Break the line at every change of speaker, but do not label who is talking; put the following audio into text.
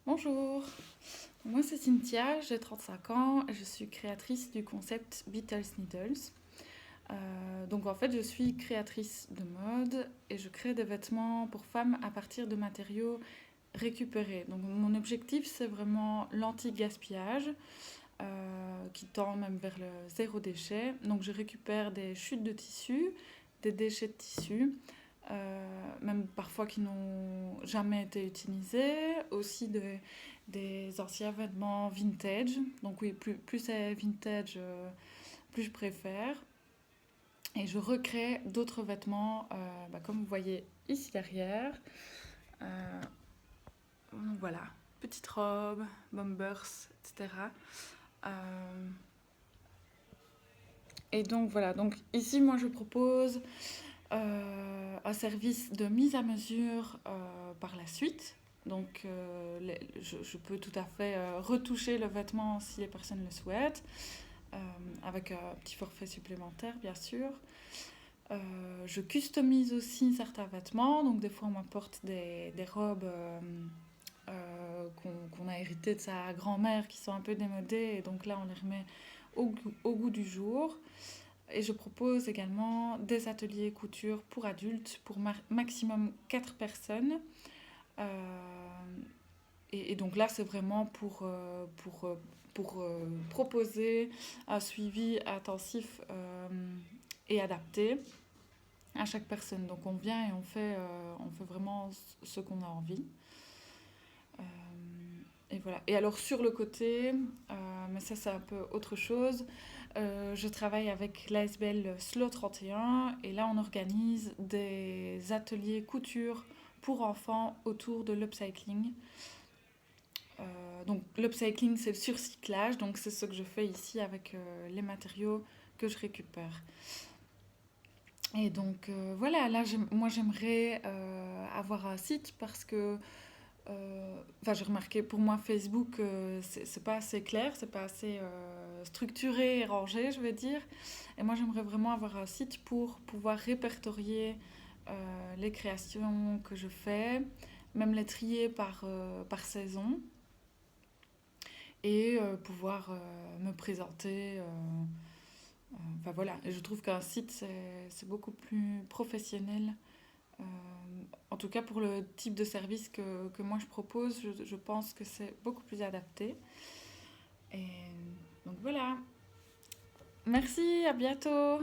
Bonjour, moi c'est Cynthia, j'ai 35 ans et je suis créatrice du concept Beatles Needles. Donc en fait je suis créatrice de mode et je crée des vêtements pour femmes à partir de matériaux récupérés. Donc mon objectif c'est vraiment l'anti-gaspillage qui tend même vers le zéro déchet. Donc je récupère des chutes de tissu, des déchets de tissu, même parfois qui n'ont jamais été utilisés, aussi des anciens vêtements vintage. Donc oui, plus c'est vintage, plus je préfère. Et je recrée d'autres vêtements, comme vous voyez ici derrière. Euh, voilà, petites robes, bombers, etc. Euh, et donc voilà, donc ici moi je propose un service de mise à mesure par la suite. Donc je peux tout à fait retoucher le vêtement si les personnes le souhaitent, euh, avec un petit forfait supplémentaire bien sûr. Je customise aussi certains vêtements, donc des fois on m'apporte des robes qu'on a héritées de sa grand-mère qui sont un peu démodées et donc là on les remet au goût du jour. Et je propose également des ateliers couture pour adultes pour maximum 4 personnes. Euh, et donc là, c'est vraiment pour proposer un suivi intensif et adapté à chaque personne. Donc on vient et on fait vraiment ce qu'on a envie. Euh, et voilà. Et alors sur le côté, mais ça c'est un peu autre chose, je travaille avec l'ASBL Slow 31 et là on organise des ateliers couture pour enfants autour de l'upcycling. Donc l'upcycling c'est le surcyclage, donc c'est ce que je fais ici avec les matériaux que je récupère. Et donc voilà, là moi j'aimerais avoir un site parce que j'ai remarqué pour moi Facebook, c'est pas assez clair, c'est pas assez structuré et rangé, je veux dire. Et moi, j'aimerais vraiment avoir un site pour pouvoir répertorier les créations que je fais, même les trier par saison et pouvoir me présenter. Enfin voilà, et je trouve qu'un site, c'est beaucoup plus professionnel. Euh, En tout cas, pour le type de service que moi je propose, je pense que c'est beaucoup plus adapté. Et donc voilà. Merci, à bientôt.